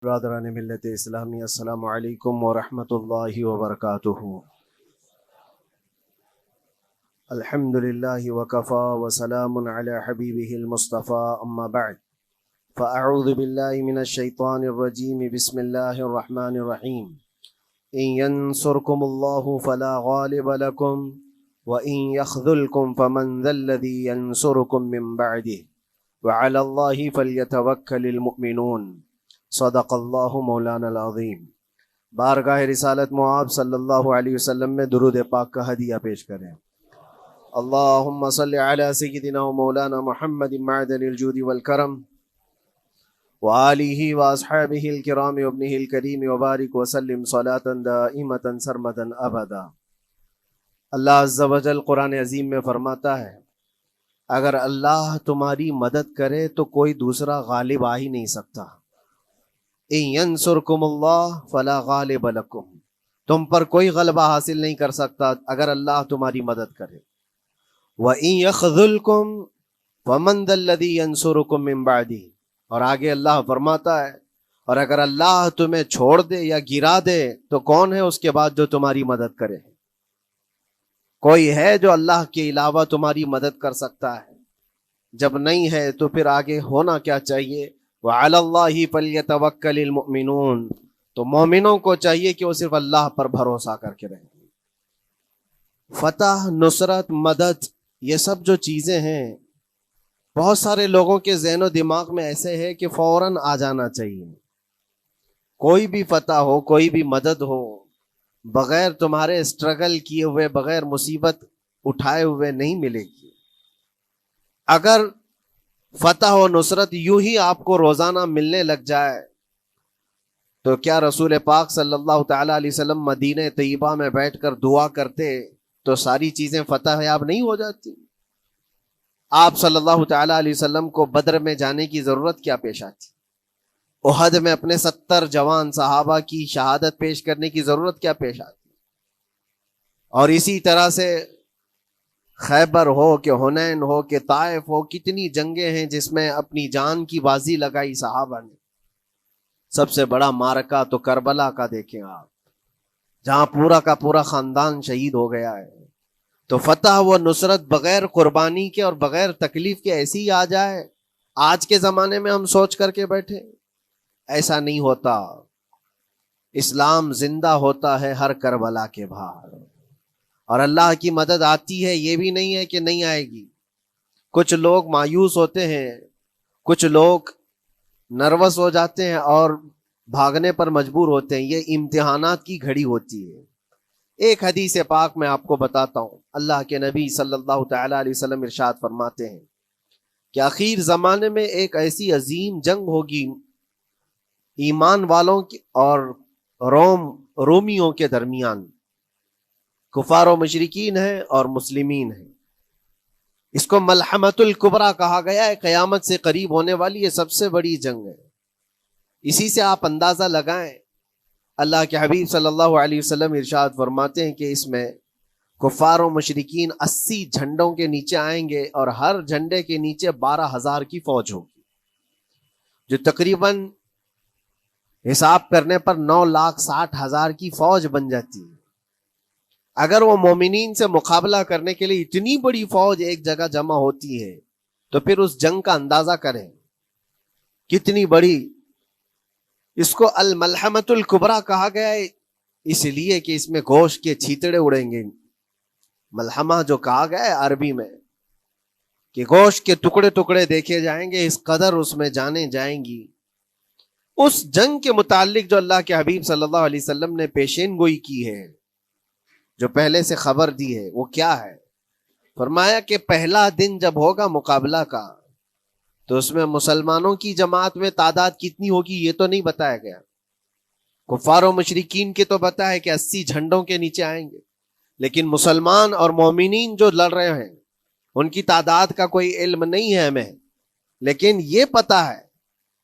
برادران ملت اسلامی، السلام علیکم ورحمۃ اللہ وبرکاتہ۔ الحمد للہ وکفا وسلام علی حبیبہ المصطفیٰ، اما بعد فاعوذ باللہ من الشیطان الرجیم، بسم اللہ الرحمن الرحیم۔ ان ینصرکم اللہ فلا غالب لکم وان یخذلکم فمن ذا الذی ینصرکم من بعدہ وعلی اللہ فلیتوکل المؤمنون۔ صدق اللہ مولانا العظیم۔ بارگاہ رسالت معاب صلی اللہ علیہ وسلم میں درود پاک کا ہدیہ پیش کریں۔ اللہم صلی علی سیدنا و مولانا محمد معدن الجود والکرم وآلہ واصحابہ الکرام وابنہ الکریم وبارک وسلم صلاة دائمتا سرمدا ابدا۔ اللہ عز و جل قرآن عظیم میں فرماتا ہے، اگر اللہ تمہاری مدد کرے تو کوئی دوسرا غالب آ ہی نہیں سکتا۔ ان ینصرکم اللہ فلا غالب لکم، تم پر کوئی غلبہ حاصل نہیں کر سکتا اگر اللہ تمہاری مدد کرے۔ وَإِن يَخْذُلْكُمْ فَمَنْ ذَا الَّذِي يَنْصُرُكُمْ مِنْ بَعْدِهِ، اور آگے اللہ فرماتا ہے، اور اگر اللہ تمہیں چھوڑ دے یا گرا دے تو کون ہے اس کے بعد جو تمہاری مدد کرے؟ کوئی ہے جو اللہ کے علاوہ تمہاری مدد کر سکتا ہے؟ جب نہیں ہے تو پھر آگے ہونا کیا چاہیے؟ وَعَلَى اللَّهِ فَلْيَتَوَكَّلِ الْمُؤْمِنُونَ، تو مومنوں کو چاہیے کہ وہ صرف اللہ پر بھروسہ کر کے رہیں۔ فتح، نصرت، مدد، یہ سب جو چیزیں ہیں بہت سارے لوگوں کے ذہن و دماغ میں ایسے ہے کہ فوراً آ جانا چاہیے۔ کوئی بھی فتح ہو، کوئی بھی مدد ہو، بغیر تمہارے اسٹرگل کیے ہوئے، بغیر مصیبت اٹھائے ہوئے نہیں ملے گی۔ اگر فتح و نصرت یوں ہی آپ کو روزانہ ملنے لگ جائے تو کیا رسول پاک صلی اللہ تعالیٰ علیہ وسلم مدینہ طیبہ میں بیٹھ کر دعا کرتے تو ساری چیزیں فتح یاب نہیں ہو جاتی؟ آپ صلی اللہ تعالیٰ علیہ وسلم کو بدر میں جانے کی ضرورت کیا پیش آتی؟ احد میں اپنے 70 جوان صحابہ کی شہادت پیش کرنے کی ضرورت کیا پیش آتی؟ اور اسی طرح سے خیبر ہو کہ حنین ہو کہ طائف ہو، کتنی جنگیں ہیں جس میں اپنی جان کی بازی لگائی صحابہ نے۔ سب سے بڑا معرکہ تو کربلا کا دیکھیں آپ، جہاں پورا کا پورا خاندان شہید ہو گیا ہے۔ تو فتح و نصرت بغیر قربانی کے اور بغیر تکلیف کے ایسی ہی آ جائے؟ آج کے زمانے میں ہم سوچ کر کے بیٹھے، ایسا نہیں ہوتا۔ اسلام زندہ ہوتا ہے ہر کربلا کے باہر، اور اللہ کی مدد آتی ہے، یہ بھی نہیں ہے کہ نہیں آئے گی۔ کچھ لوگ مایوس ہوتے ہیں، کچھ لوگ نروس ہو جاتے ہیں اور بھاگنے پر مجبور ہوتے ہیں۔ یہ امتحانات کی گھڑی ہوتی ہے۔ ایک حدیث پاک میں آپ کو بتاتا ہوں، اللہ کے نبی صلی اللہ تعالیٰ علیہ وسلم ارشاد فرماتے ہیں کہ آخر زمانے میں ایک ایسی عظیم جنگ ہوگی ایمان والوں کی اور رومیوں کے درمیان۔ کفار و مشرکین ہیں اور مسلمین ہیں۔ اس کو ملحمۃ الکبریٰ کہا گیا ہے، قیامت سے قریب ہونے والی یہ سب سے بڑی جنگ ہے۔ اسی سے آپ اندازہ لگائیں، اللہ کے حبیب صلی اللہ علیہ وسلم ارشاد فرماتے ہیں کہ اس میں کفار و مشرکین 80 جھنڈوں کے نیچے آئیں گے، اور ہر جھنڈے کے نیچے 12,000 کی فوج ہوگی، جو تقریباً حساب کرنے پر 9,60,000 کی فوج بن جاتی ہے۔ اگر وہ مومنین سے مقابلہ کرنے کے لیے اتنی بڑی فوج ایک جگہ جمع ہوتی ہے تو پھر اس جنگ کا اندازہ کریں کتنی بڑی۔ اس کو الملحمۃ الکبریٰ کہا گیا ہے اس لیے کہ اس میں گوشت کے چھیتڑے اڑیں گے۔ ملحمہ جو کہا گیا ہے عربی میں کہ گوشت کے ٹکڑے ٹکڑے دیکھے جائیں گے، اس قدر اس میں جانیں جائیں گی۔ اس جنگ کے متعلق جو اللہ کے حبیب صلی اللہ علیہ وسلم نے پیشین گوئی کی ہے، جو پہلے سے خبر دی ہے، وہ کیا ہے؟ فرمایا کہ پہلا دن جب ہوگا مقابلہ کا تو اس میں مسلمانوں کی جماعت میں تعداد کتنی ہوگی یہ تو نہیں بتایا گیا۔ کفار و مشرکین کے تو بتایا کہ 80 جھنڈوں کے نیچے آئیں گے، لیکن مسلمان اور مومنین جو لڑ رہے ہیں ان کی تعداد کا کوئی علم نہیں ہے ہمیں، لیکن یہ پتا ہے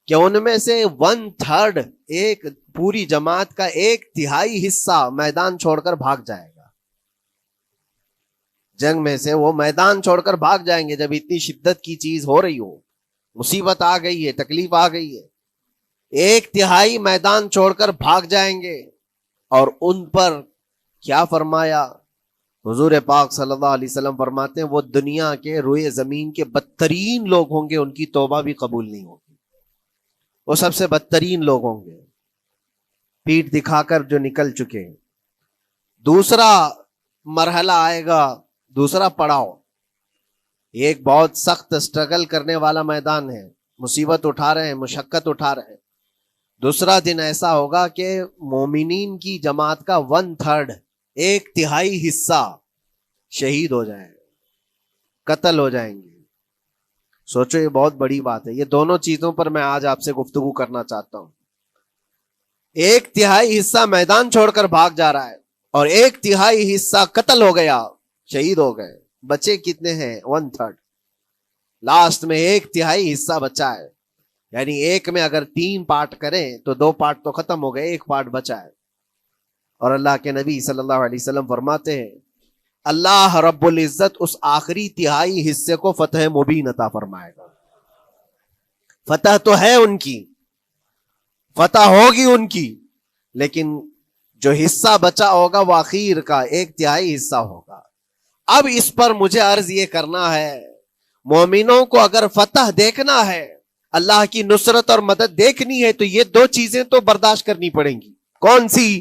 کہ ان میں سے 1/3، ایک پوری جماعت کا 1/3 حصہ میدان چھوڑ کر بھاگ جائے گا۔ جنگ میں سے وہ میدان چھوڑ کر بھاگ جائیں گے جب اتنی شدت کی چیز ہو رہی ہو، مصیبت آ گئی ہے، تکلیف آ گئی ہے۔ ایک تہائی میدان چھوڑ کر بھاگ جائیں گے. اور ان پر کیا فرمایا حضور پاک صلی اللہ علیہ وسلم فرماتے ہیں وہ دنیا کے روئے زمین کے بدترین لوگ ہوں گے, ان کی توبہ بھی قبول نہیں ہوگی. وہ سب سے بدترین لوگ ہوں گے, پیٹھ دکھا کر جو نکل چکے. دوسرا مرحلہ آئے گا, دوسرا پڑاؤ, یہ ایک بہت سخت سٹرگل کرنے والا میدان ہے, مصیبت اٹھا رہے ہیں, مشقت اٹھا رہے ہیں. دوسرا دن ایسا ہوگا کہ مومنین کی جماعت کا 1/3 ایک تہائی حصہ شہید ہو جائے, قتل ہو جائیں گے. سوچو یہ بہت بڑی بات ہے. یہ دونوں چیزوں پر میں آج آپ سے گفتگو کرنا چاہتا ہوں. ایک تہائی حصہ میدان چھوڑ کر بھاگ جا رہا ہے اور ایک تہائی حصہ قتل ہو گیا, شہید ہو گئے. بچے کتنے ہیں؟ 1/3. لاسٹ میں ایک تہائی حصہ بچا ہے. یعنی ایک میں اگر 3 پارٹ کریں تو 2 پارٹ تو ختم ہو گئے, ایک پارٹ بچا ہے. اور اللہ کے نبی صلی اللہ علیہ وسلم فرماتے ہیں اللہ رب العزت اس آخری تہائی حصے کو فتح مبین عطا فرمائے گا. فتح تو ہے ان کی, فتح ہوگی ان کی, لیکن جو حصہ بچا ہوگا وہ اخیر کا 1/3 حصہ ہوگا. اب اس پر مجھے عرض یہ کرنا ہے, مومنوں کو اگر فتح دیکھنا ہے, اللہ کی نصرت اور مدد دیکھنی ہے, تو یہ 2 چیزیں تو برداشت کرنی پڑیں گی. کون سی؟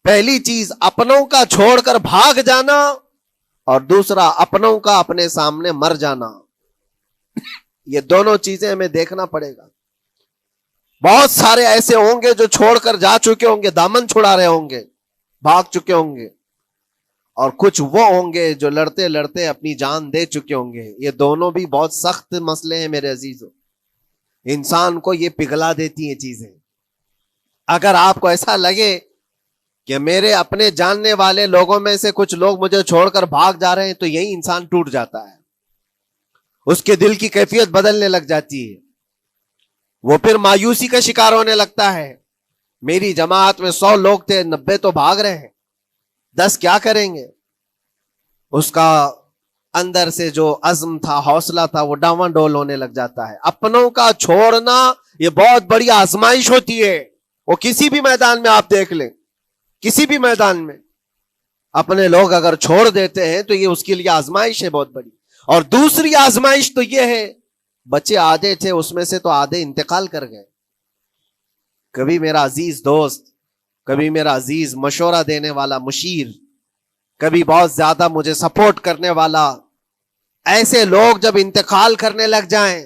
پہلی چیز اپنوں کا چھوڑ کر بھاگ جانا, اور دوسرا اپنوں کا اپنے سامنے مر جانا. یہ دونوں چیزیں ہمیں دیکھنا پڑے گا. بہت سارے ایسے ہوں گے جو چھوڑ کر جا چکے ہوں گے, دامن چھڑا رہے ہوں گے, بھاگ چکے ہوں گے, اور کچھ وہ ہوں گے جو لڑتے لڑتے اپنی جان دے چکے ہوں گے. یہ دونوں بھی بہت سخت مسئلے ہیں میرے عزیزوں. انسان کو یہ پگھلا دیتی ہیں چیزیں. اگر آپ کو ایسا لگے کہ میرے اپنے جاننے والے لوگوں میں سے کچھ لوگ مجھے چھوڑ کر بھاگ جا رہے ہیں, تو یہی انسان ٹوٹ جاتا ہے, اس کے دل کی کیفیت بدلنے لگ جاتی ہے, وہ پھر مایوسی کا شکار ہونے لگتا ہے. میری جماعت میں 100 لوگ تھے, 90 تو بھاگ رہے ہیں, 10 کیا کریں گے؟ اس کا اندر سے جو عزم تھا, حوصلہ تھا, وہ ڈاواں ڈول ہونے لگ جاتا ہے. اپنوں کا چھوڑنا یہ بہت بڑی آزمائش ہوتی ہے. وہ کسی بھی میدان میں آپ دیکھ لیں, کسی بھی میدان میں اپنے لوگ اگر چھوڑ دیتے ہیں تو یہ اس کے لیے آزمائش ہے بہت بڑی. اور دوسری آزمائش تو یہ ہے, بچے آدھے تھے, اس میں سے تو آدھے انتقال کر گئے. کبھی میرا عزیز دوست, کبھی میرا عزیز مشورہ دینے والا مشیر, کبھی بہت زیادہ مجھے سپورٹ کرنے والا, ایسے لوگ جب انتقال کرنے لگ جائیں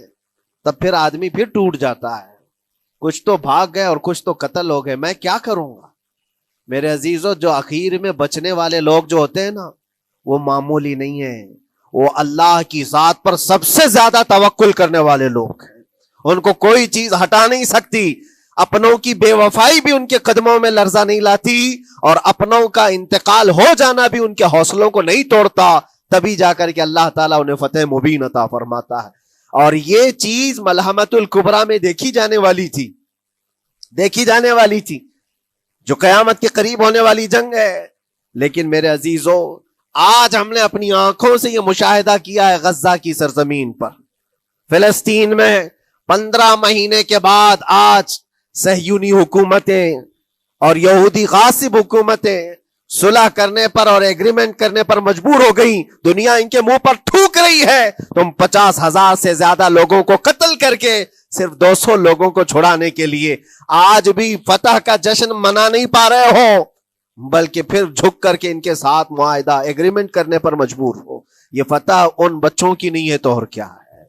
تب پھر آدمی پھر ٹوٹ جاتا ہے. کچھ تو بھاگ گئے اور کچھ تو قتل ہو گئے. میں کیا کروں گا میرے عزیزوں؟ جو اخیر میں بچنے والے لوگ جو ہوتے ہیں نا, وہ معمولی نہیں ہیں. وہ اللہ کی ذات پر سب سے زیادہ توکل کرنے والے لوگ ہیں. ان کو کوئی چیز ہٹا نہیں سکتی. اپنوں کی بے وفائی بھی ان کے قدموں میں لرزہ نہیں لاتی, اور اپنوں کا انتقال ہو جانا بھی ان کے حوصلوں کو نہیں توڑتا. تبھی جا کر کے اللہ تعالیٰ انہیں فتح مبین عطا فرماتا ہے. اور یہ چیز ملحمت الکبریٰ میں دیکھی جانے والی تھی, دیکھی جانے والی تھی, جو قیامت کے قریب ہونے والی جنگ ہے. لیکن میرے عزیزوں, آج ہم نے اپنی آنکھوں سے یہ مشاہدہ کیا ہے غزہ کی سرزمین پر, فلسطین میں 15 مہینے کے بعد آج صہیونی حکومتیں اور یہودی غاصب حکومتیں صلح کرنے پر اور ایگریمنٹ کرنے پر مجبور ہو گئی. دنیا ان کے منہ پر تھوک رہی ہے, تم 50,000 سے زیادہ لوگوں کو قتل کر کے صرف 200 لوگوں کو چھڑانے کے لیے آج بھی فتح کا جشن منا نہیں پا رہے ہو, بلکہ پھر جھک کر کے ان کے ساتھ معاہدہ ایگریمنٹ کرنے پر مجبور ہو. یہ فتح ان بچوں کی نہیں ہے تو اور کیا ہے,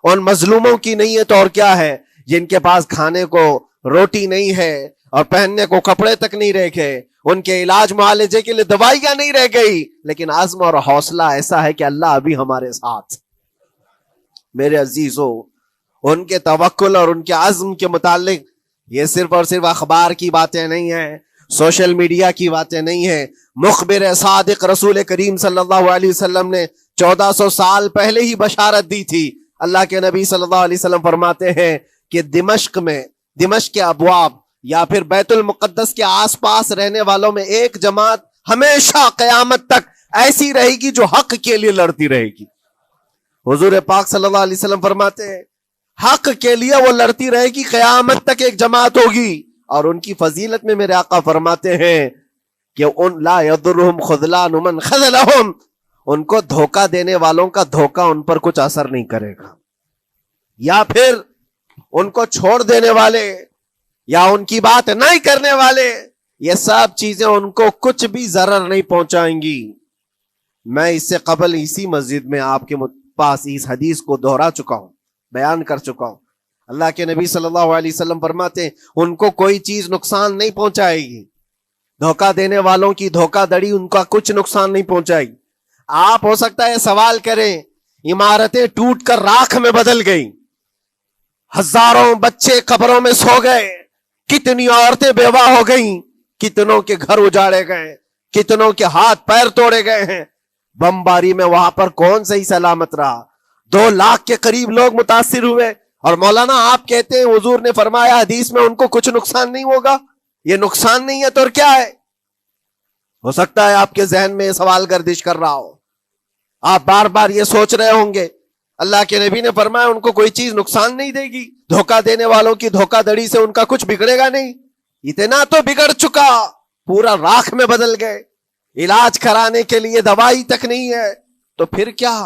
ان مظلوموں کی نہیں ہے تو اور کیا ہے, جن کے پاس کھانے کو روٹی نہیں ہے اور پہننے کو کپڑے تک نہیں رہ گئے, ان کے علاج معالجے کے لیے دوائیاں نہیں رہ گئی, لیکن عزم اور حوصلہ ایسا ہے کہ اللہ ابھی ہمارے ساتھ. میرے عزیزوں, ان کے توکل اور ان کے عزم کے متعلق یہ صرف اور صرف اخبار کی باتیں نہیں ہیں, سوشل میڈیا کی باتیں نہیں ہیں. مخبر صادق رسول کریم صلی اللہ علیہ وسلم نے 1400 سال پہلے ہی بشارت دی تھی. اللہ کے نبی صلی اللہ علیہ وسلم فرماتے ہیں کہ دمشق کے ابواب یا پھر بیت المقدس کے آس پاس رہنے والوں میں ایک جماعت ہمیشہ قیامت تک ایسی رہے گی جو حق کے لیے لڑتی رہے گی. حضور پاک صلی اللہ علیہ وسلم فرماتے ہیں حق کے لیے وہ لڑتی رہے گی، قیامت تک ایک جماعت ہوگی. اور ان کی فضیلت میں میرے آقا فرماتے ہیں کہ ان لا یضرهم خذلان من خذلهم، ان کو دھوکہ دینے والوں کا دھوکہ ان پر کچھ اثر نہیں کرے گا، یا پھر ان کو چھوڑ دینے والے یا ان کی بات نہیں کرنے والے، یہ سب چیزیں ان کو کچھ بھی ضرر نہیں پہنچائیں گی. میں اس سے قبل اسی مسجد میں آپ کے پاس اس حدیث کو دہرا چکا ہوں، بیان کر چکا ہوں. اللہ کے نبی صلی اللہ علیہ وسلم فرماتے ہیں ان کو کوئی چیز نقصان نہیں پہنچائے گی، دھوکہ دینے والوں کی دھوکہ دڑی ان کا کچھ نقصان نہیں پہنچائے گی. آپ ہو سکتا ہے سوال کریں، عمارتیں ٹوٹ کر راکھ میں بدل گئی، ہزاروں بچے قبروں میں سو گئے، کتنی عورتیں بیوہ ہو گئیں، کتنوں کے گھر اجاڑے گئے، کتنوں کے ہاتھ پیر توڑے گئے ہیں، بمباری میں وہاں پر کون صحیح سلامت رہا؟ 2 لاکھ کے قریب لوگ متاثر ہوئے، اور مولانا آپ کہتے ہیں حضور نے فرمایا حدیث میں ان کو کچھ نقصان نہیں ہوگا. یہ نقصان نہیں ہے تو اور کیا ہے؟ ہو سکتا ہے آپ کے ذہن میں یہ سوال گردش کر رہا ہو، آپ بار بار یہ سوچ رہے ہوں گے اللہ کے نبی نے فرمایا ان کو کوئی چیز نقصان نہیں دے گی، دھوکہ دینے والوں کی دھوکہ دڑی سے ان کا کچھ بگڑے گا نہیں. اتنا تو بگڑ چکا، پورا راکھ میں بدل گئے، علاج کرانے کے لیے دوائی تک نہیں ہے، تو پھر کیا؟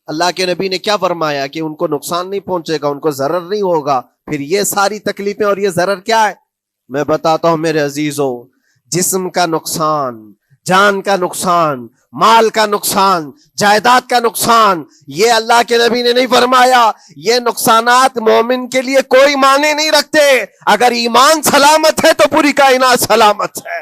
اللہ کے نبی نے کیا فرمایا کہ ان کو نقصان نہیں پہنچے گا، ان کو ضرر نہیں ہوگا. پھر یہ ساری تکلیفیں اور یہ ضرر کیا ہے؟ میں بتاتا ہوں میرے عزیزوں، جسم کا نقصان، جان کا نقصان، مال کا نقصان، جائیداد کا نقصان، یہ اللہ کے نبی نے نہیں فرمایا. یہ نقصانات مومن کے لیے کوئی معنی نہیں رکھتے. اگر ایمان سلامت ہے تو پوری کائنات سلامت ہے،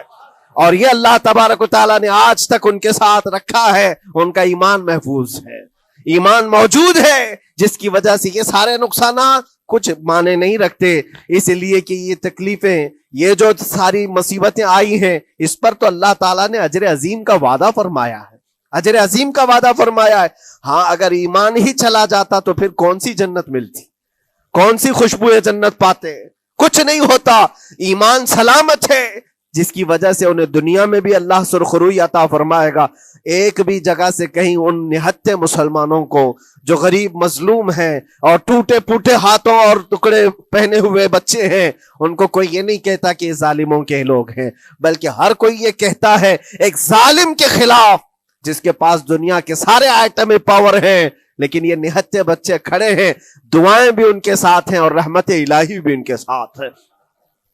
اور یہ اللہ تبارک و تعالیٰ نے آج تک ان کے ساتھ رکھا ہے. ان کا ایمان محفوظ ہے، ایمان موجود ہے، جس کی وجہ سے یہ سارے نقصانات کچھ معنی نہیں رکھتے. اس لیے کہ یہ تکلیفیں، یہ جو ساری مصیبتیں آئی ہیں، اس پر تو اللہ تعالیٰ نے اجر عظیم کا وعدہ فرمایا ہے، اجر عظیم کا وعدہ فرمایا ہے. ہاں اگر ایمان ہی چلا جاتا تو پھر کون سی جنت ملتی، کون سی خوشبو جنت پاتے؟ کچھ نہیں ہوتا. ایمان سلامت ہے، جس کی وجہ سے انہیں دنیا میں بھی اللہ سرخروئی عطا فرمائے گا. ایک بھی جگہ سے کہیں ان نہتے مسلمانوں کو جو غریب مظلوم ہیں اور ٹوٹے پوٹے ہاتھوں اور ٹکڑے پہنے ہوئے بچے ہیں، ان کو کوئی یہ نہیں کہتا کہ یہ ظالموں کے لوگ ہیں، بلکہ ہر کوئی یہ کہتا ہے ایک ظالم کے خلاف جس کے پاس دنیا کے سارے آئٹم پاور ہیں، لیکن یہ نہتے بچے کھڑے ہیں، دعائیں بھی ان کے ساتھ ہیں اور رحمت الہی بھی ان کے ساتھ ہے.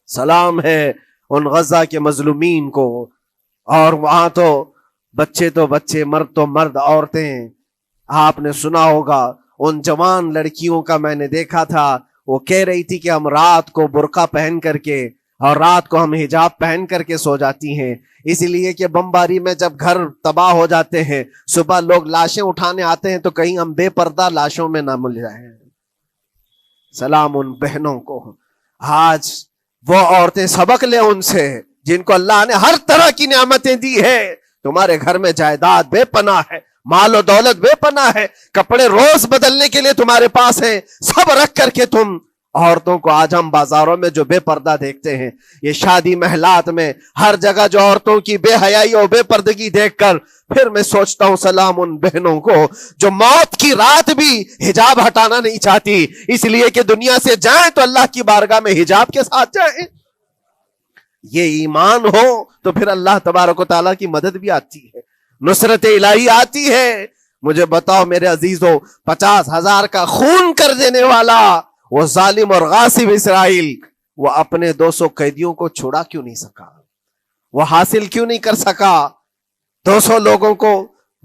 سلام ہے ان غزہ کے مظلومین کو. اور وہاں تو بچے، مرد تو مرد، عورتیں. آپ نے سنا ہوگا ان جوان لڑکیوں کا، میں نے دیکھا تھا، وہ کہہ رہی تھی کہ ہم رات کو برقع پہن کر کے اور رات کو ہم حجاب پہن کر کے سو جاتی ہیں، اس لیے کہ بمباری میں جب گھر تباہ ہو جاتے ہیں، صبح لوگ لاشیں اٹھانے آتے ہیں تو کہیں ہم بے پردہ لاشوں میں نہ مل جائیں. سلام ان بہنوں کو. آج وہ عورتیں سبق لیں ان سے جن کو اللہ نے ہر طرح کی نعمتیں دی ہے. تمہارے گھر میں جائیداد بے پناہ ہے، مال و دولت بے پناہ ہے، کپڑے روز بدلنے کے لیے تمہارے پاس ہیں، سب رکھ کر کے تم عورتوں کو، آج ہم بازاروں میں جو بے پردہ دیکھتے ہیں، یہ شادی محلات میں ہر جگہ جو عورتوں کی بے حیائی اور بے پردگی دیکھ کر پھر میں سوچتا ہوں سلام ان بہنوں کو جو موت کی رات بھی حجاب ہٹانا نہیں چاہتی، اس لیے کہ دنیا سے جائیں تو اللہ کی بارگاہ میں حجاب کے ساتھ جائیں. یہ ایمان ہو تو پھر اللہ تبارک و تعالیٰ کی مدد بھی آتی ہے، نصرت الہی آتی ہے. مجھے بتاؤ میرے عزیزوں، 50,000 کا خون کر دینے والا وہ ظالم اور غاصب اسرائیل، وہ اپنے 200 قیدیوں کو چھڑا کیوں نہیں سکا؟ وہ حاصل کیوں نہیں کر سکا 200 لوگوں کو؟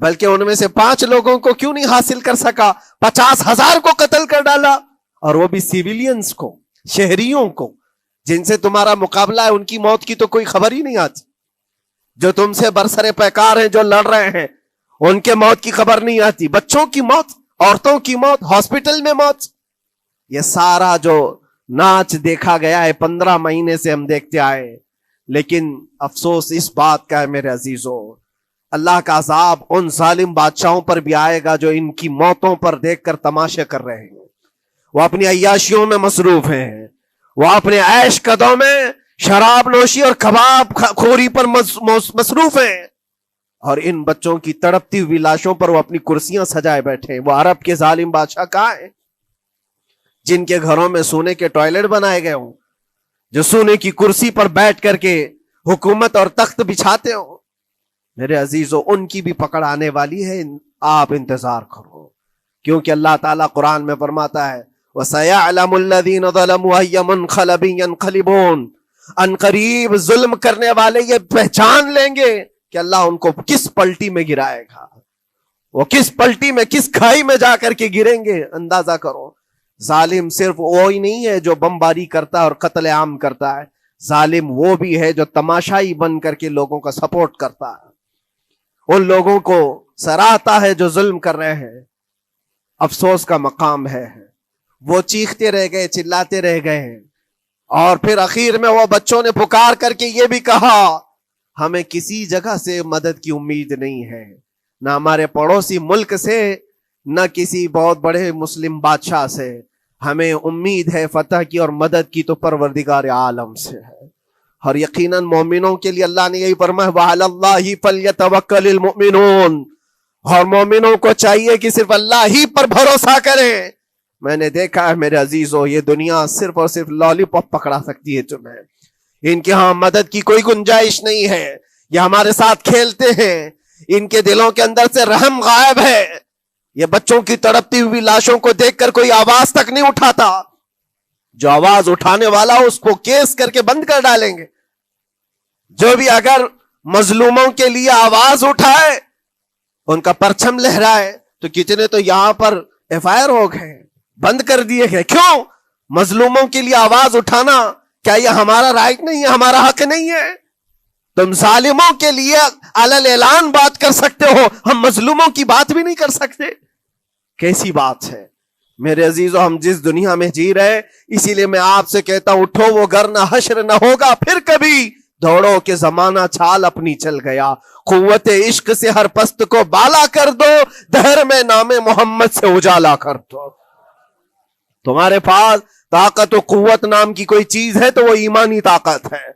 بلکہ ان میں سے 5 لوگوں کو کیوں نہیں حاصل کر سکا؟ 50,000 کو قتل کر ڈالا، اور وہ بھی سیویلینز کو، شہریوں کو جن سے تمہارا مقابلہ ہے، ان کی موت کی تو کوئی خبر ہی نہیں آتی. جو تم سے برسر پیکار ہیں، جو لڑ رہے ہیں، ان کے موت کی خبر نہیں آتی. بچوں کی موت، عورتوں کی موت، ہاسپٹل میں موت، یہ سارا جو ناچ دیکھا گیا ہے 15 مہینے سے ہم دیکھتے آئے. لیکن افسوس اس بات کا ہے میرے عزیزوں، اللہ کا عذاب ان ظالم بادشاہوں پر بھی آئے گا جو ان کی موتوں پر دیکھ کر تماشے کر رہے ہیں. وہ اپنی عیاشیوں میں مصروف ہیں، وہ اپنے عیش قدوں میں شراب نوشی اور کباب خوری پر مصروف ہیں، اور ان بچوں کی تڑپتی ہوئی لاشوں پر وہ اپنی کرسیاں سجائے بیٹھے ہیں. وہ عرب کے ظالم بادشاہ کہاں ہیں؟ جن کے گھروں میں سونے کے ٹوائلٹ بنائے گئے ہوں، جو سونے کی کرسی پر بیٹھ کر کے حکومت اور تخت بچھاتے ہوں، میرے عزیزو ان کی بھی پکڑ آنے والی ہے، آپ انتظار کرو، کیونکہ اللہ تعالیٰ قرآن میں فرماتا ہے وَسَيَعْلَمُ الَّذِينَ ظَلَمُوا أَيَّ مُنْقَلَبٍ يَنْقَلِبُونَ، ان قریب ظلم کرنے والے یہ پہچان لیں گے کہ اللہ ان کو کس پلٹی میں گرائے گا، وہ کس پلٹی میں، کس کھائی میں جا کر کے گریں گے۔ اندازہ کرو، ظالم صرف وہی نہیں ہے جو بمباری کرتا ہے اور قتل عام کرتا ہے، ظالم وہ بھی ہے جو تماشائی بن کر کے لوگوں کا سپورٹ کرتا ہے، ان لوگوں کو سراہتا ہے جو ظلم کر رہے ہیں۔ افسوس کا مقام ہے، وہ چیختے رہ گئے، چلاتے رہ گئے ہیں، اور پھر اخیر میں وہ بچوں نے پکار کر کے یہ بھی کہا ہمیں کسی جگہ سے مدد کی امید نہیں ہے، نہ ہمارے پڑوسی ملک سے، نہ کسی بہت بڑے مسلم بادشاہ سے، ہمیں امید ہے فتح کی اور مدد کی تو پروردگار عالم سے ہے۔ اور یقیناً مومنوں کے لیے اللہ نے یہی فرمایا وَعَلَى اللَّهِ فَلْيَتَوَكَّلِ الْمُؤْمِنُونَ، اور مومنوں کو چاہیے کہ صرف اللہ ہی پر بھروسہ کریں۔ میں نے دیکھا ہے میرے عزیزو، یہ دنیا صرف اور صرف لالی پاپ پکڑا سکتی ہے تمہیں، ان کے ہاں مدد کی کوئی گنجائش نہیں ہے، یہ ہمارے ساتھ کھیلتے ہیں، ان کے دلوں کے اندر سے رحم غائب ہے، یہ بچوں کی تڑپتی ہوئی لاشوں کو دیکھ کر کوئی آواز تک نہیں اٹھاتا، جو آواز اٹھانے والا اس کو کیس کر کے بند کر ڈالیں گے۔ جو بھی اگر مظلوموں کے لیے آواز اٹھائے، ان کا پرچم لہرائے، تو کتنے تو یہاں پر FIR ہو گئے، بند کر دیے گئے۔ کیوں؟ مظلوموں کے لیے آواز اٹھانا کیا یہ ہمارا رائٹ نہیں ہے، ہمارا حق نہیں ہے؟ تم ظالموں کے لیے علل اعلان بات کر سکتے ہو، ہم مظلوموں کی بات بھی نہیں کر سکتے؟ کیسی بات ہے میرے عزیزو، ہم جس دنیا میں جی رہے، اسی لیے میں آپ سے کہتا ہوں اٹھو وہ گھر نہ حشر نہ ہوگا پھر کبھی، دوڑو کہ زمانہ چھال اپنی چل گیا، قوت عشق سے ہر پست کو بالا کر دو، دہر میں نام محمد سے اجالا کر دو۔ تمہارے پاس طاقت و قوت نام کی کوئی چیز ہے تو وہ ایمانی طاقت ہے،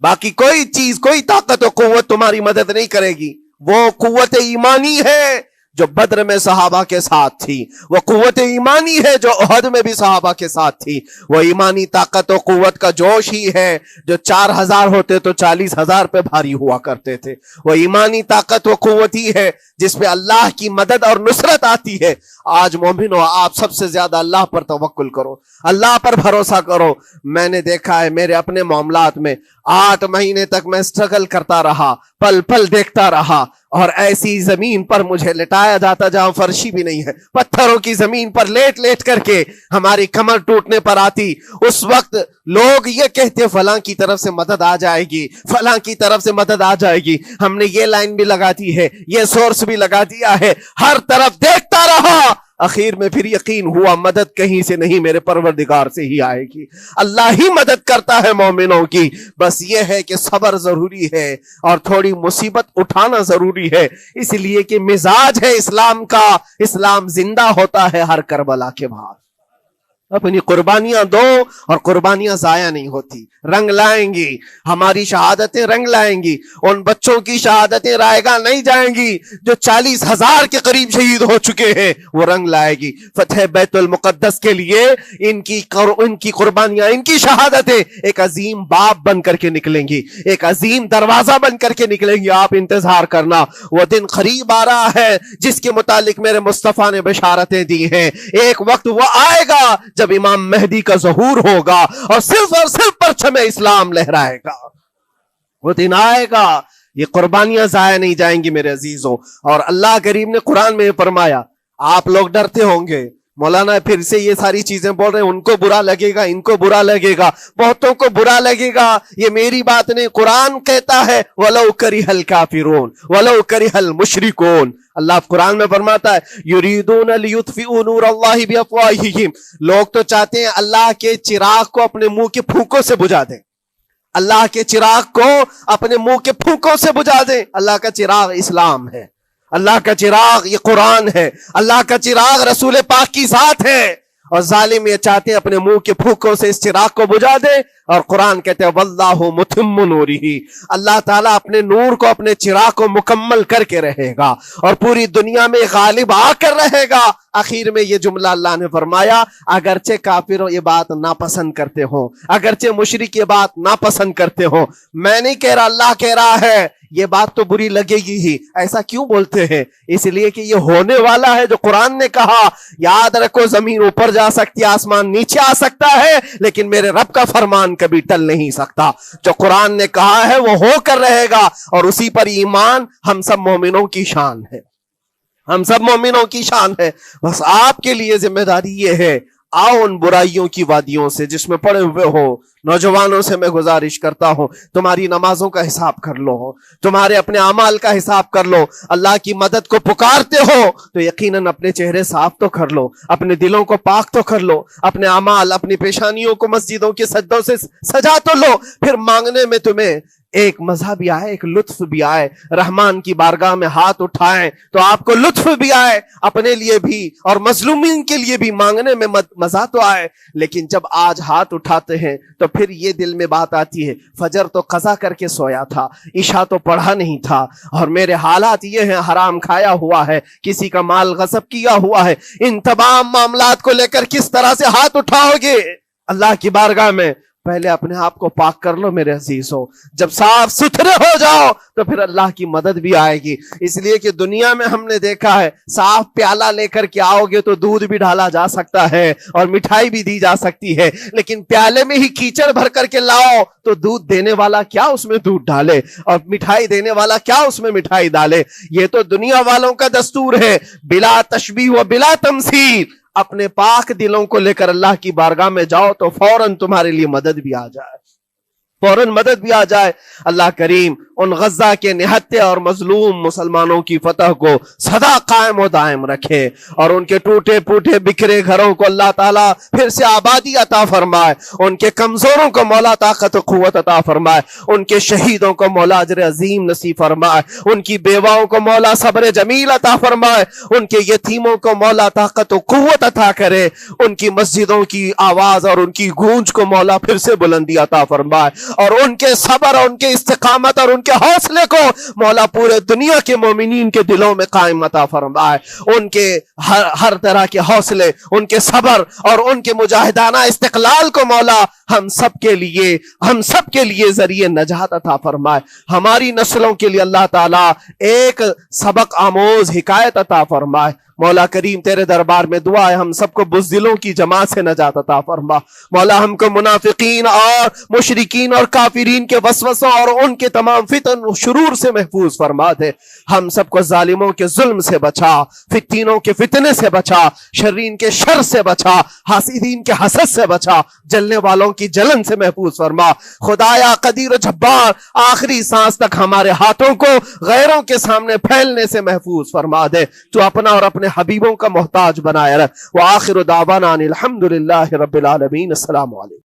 باقی کوئی چیز، کوئی طاقت و قوت تمہاری مدد نہیں کرے گی۔ وہ قوت ایمانی ہے جو بدر میں صحابہ کے ساتھ تھی، وہ قوت ایمانی ہے جو احد میں بھی صحابہ کے ساتھ تھی، وہ ایمانی طاقت و قوت کا جوش ہی ہے جو 4000 ہوتے تو 40,000 پہ بھاری ہوا کرتے تھے، وہ ایمانی طاقت و قوت ہی ہے جس پہ اللہ کی مدد اور نصرت آتی ہے۔ آج مومنو، آپ سب سے زیادہ اللہ پر توکل کرو، اللہ پر بھروسہ کرو۔ میں نے دیکھا ہے میرے اپنے معاملات میں 8 مہینے تک میں اسٹرگل کرتا رہا، پل پل دیکھتا رہا، اور ایسی زمین پر مجھے لٹایا جاتا جہاں فرشی بھی نہیں ہے، پتھروں کی زمین پر لیٹ لیٹ کر کے ہماری کمر ٹوٹنے پر آتی۔ اس وقت لوگ یہ کہتے فلاں کی طرف سے مدد آ جائے گی، فلاں کی طرف سے مدد آ جائے گی، ہم نے یہ لائن بھی لگا دی ہے، یہ سورس بھی لگا دیا ہے، ہر طرف دیکھتا رہا، اخیر میں پھر یقین ہوا مدد کہیں سے نہیں، میرے پروردگار سے ہی آئے گی۔ اللہ ہی مدد کرتا ہے مومنوں کی، بس یہ ہے کہ صبر ضروری ہے اور تھوڑی مصیبت اٹھانا ضروری ہے، اس لیے کہ مزاج ہے اسلام کا، اسلام زندہ ہوتا ہے ہر کربلا کے بعد۔ اپنی قربانیاں دو اور قربانیاں ضائع نہیں ہوتی، رنگ لائیں گی، ہماری شہادتیں رنگ لائیں گی، ان بچوں کی شہادتیں رائے گاہ نہیں جائیں گی جو 40,000 کے قریب شہید ہو چکے ہیں، وہ رنگ لائے گی۔ فتح بیت المقدس کے لیے ان کی قربانیاں، ان کی شہادتیں ایک عظیم باب بن کر کے نکلیں گی، ایک عظیم دروازہ بن کر کے نکلیں گی۔ آپ انتظار کرنا، وہ دن قریب آ رہا ہے جس کے متعلق میرے مصطفیٰ نے بشارتیں دی ہیں۔ ایک وقت وہ آئے گا جب امام مہدی کا ظہور ہوگا اور صرف پرچم اسلام لہرائے گا، وہ دن آئے گا، یہ قربانیاں ضائع نہیں جائیں گی میرے عزیزوں۔ اور اللہ کریم نے قرآن میں فرمایا، آپ لوگ ڈرتے ہوں گے مولانا پھر سے یہ ساری چیزیں بول رہے ہیں، ان کو برا لگے گا، ان کو برا لگے گا، بہتوں کو برا لگے گا، یہ میری بات نہیں، قرآن کہتا ہے وَلَوْ كَرِهَ الْكَافِرُونَ وَلَوْ كَرِهَ الْمُشْرِكُونَ۔ اللہ قرآن میں فرماتا ہے يُرِيدُونَ لِيُطْفِئُوا نُورَ اللَّهِ بِأَفْوَاهِهِمْ، لوگ تو چاہتے ہیں اللہ کے چراغ کو اپنے منہ کے پھونکوں سے بجھا دیں، اللہ کے چراغ کو اپنے منہ کے پھونکوں سے بجھا دیں۔ اللہ کا چراغ اسلام ہے، اللہ کا چراغ یہ قرآن ہے، اللہ کا چراغ رسول پاک کی ذات ہے، اور ظالم یہ چاہتے ہیں اپنے منہ کے پھونکوں سے اس چراغ کو بجھا دیں۔ اور قرآن کہتے ہیں واللہ متم نورہ، اللہ تعالیٰ اپنے نور کو، اپنے چراغ کو مکمل کر کے رہے گا اور پوری دنیا میں غالب آ کر رہے گا۔ آخر میں یہ جملہ اللہ نے فرمایا اگرچہ کافر یہ بات ناپسند کرتے ہوں، اگرچہ مشرک یہ بات ناپسند کرتے ہوں، میں نہیں کہہ رہا، اللہ کہہ رہا ہے یہ بات تو بری لگے گی ہی۔ ایسا کیوں بولتے ہیں؟ اس لیے کہ یہ ہونے والا ہے جو قرآن نے کہا۔ یاد رکھو زمین اوپر جا سکتی ہے، آسمان نیچے آ سکتا ہے، لیکن میرے رب کا فرمان کبھی ٹل نہیں سکتا۔ جو قرآن نے کہا ہے وہ ہو کر رہے گا، اور اسی پر ایمان ہم سب مومنوں کی شان ہے، ہم سب مومنوں کی شان ہے۔ بس آپ کے لیے ذمہ داری یہ ہے، آؤ ان برائیوں کی وادیوں سے جس میں پڑے ہوئے ہو، نوجوانوں سے میں گزارش کرتا ہوں تمہاری نمازوں کا حساب کر لو، تمہارے اپنے اعمال کا حساب کر لو۔ اللہ کی مدد کو پکارتے ہو تو یقیناً اپنے چہرے صاف تو کر لو، اپنے دلوں کو پاک تو کر لو، اپنے اعمال، اپنی پیشانیوں کو مسجدوں کے سجدوں سے سجا تو لو۔ پھر مانگنے میں تمہیں ایک مزہ بھی آئے، ایک لطف بھی آئے، رحمان کی بارگاہ میں ہاتھ اٹھائیں تو آپ کو لطف بھی آئے، اپنے لیے بھی اور مظلومین کے لیے بھی مانگنے میں مزہ تو آئے۔ لیکن جب آج ہاتھ اٹھاتے ہیں تو پھر یہ دل میں بات آتی ہے فجر تو قضا کر کے سویا تھا، عشاء تو پڑھا نہیں تھا، اور میرے حالات یہ ہیں، حرام کھایا ہوا ہے، کسی کا مال غصب کیا ہوا ہے۔ ان تمام معاملات کو لے کر کس طرح سے ہاتھ اٹھاؤ گے اللہ کی بارگاہ میں؟ پہلے اپنے آپ کو پاک کر لو میرے عزیزو۔ جب صاف ستھرے ہو جاؤ تو پھر اللہ کی مدد بھی آئے گی۔ اس لیے کہ دنیا میں ہم نے دیکھا ہے صاف پیالہ لے کر کے آؤ گے تو دودھ بھی ڈالا جا سکتا ہے اور مٹھائی بھی دی جا سکتی ہے، لیکن پیالے میں ہی کیچڑ بھر کر کے لاؤ تو دودھ دینے والا کیا اس میں دودھ ڈالے اور مٹھائی دینے والا کیا اس میں مٹھائی ڈالے؟ یہ تو دنیا والوں کا دستور ہے، بلا تشبیہ و بلا تمثیل۔ اپنے پاک دلوں کو لے کر اللہ کی بارگاہ میں جاؤ تو فوراً تمہارے لیے مدد بھی آ جائے، فوراً مدد بھی آ جائے۔ اللہ کریم ان غزہ کے نہتے اور مظلوم مسلمانوں کی فتح کو سدا قائم و دائم رکھے، اور ان کے ٹوٹے پھوٹے بکھرے گھروں کو اللہ تعالیٰ پھر سے آبادی عطا فرمائے، ان کے کمزوروں کو مولا طاقت و قوت عطا فرمائے، ان کے شہیدوں کو مولا اجر عظیم نصیب فرمائے، ان کی بیواؤں کو مولا صبر جمیل عطا فرمائے، ان کے یتیموں کو مولا طاقت و قوت عطا کرے، ان کی مسجدوں کی آواز اور ان کی گونج کو مولا پھر سے بلندی عطا فرمائے، اور ان کے صبر اور ان کے استقامت اور ان کے حوصلے کو مولا پورے دنیا کے مومنین کے دلوں میں قائم عطا فرمائے۔ ان کے ہر طرح کے حوصلے، ان کے صبر اور ان کے مجاہدانہ استقلال کو مولا ہم سب کے لیے ذریعے نجات عطا فرمائے۔ ہماری نسلوں کے لیے اللہ تعالیٰ ایک سبق آموز حکایت عطا فرمائے۔ مولا کریم تیرے دربار میں دعا ہے ہم سب کو بزدلوں کی جماعت سے نجات عطا فرما۔ مولا ہم کو منافقین اور مشرکین اور کافرین کے وسوسوں اور ان کے تمام فتن و شرور سے محفوظ فرما دے۔ ہم سب کو ظالموں کے ظلم سے بچا، فتینوں کے فتنے سے بچا، شرین کے شر سے بچا، حاسدین کے حسد سے بچا، جلنے والوں کی جلن سے محفوظ فرما۔ خدایا قدیر و جبار آخری سانس تک ہمارے ہاتھوں کو غیروں کے سامنے پھیلنے سے محفوظ فرما دے۔ تو اپنا اور اپنے حبیبوں کا محتاج بنائے رکھ۔ وآخر دعوانا ان الحمدللہ رب العالمین۔ السلام علیکم۔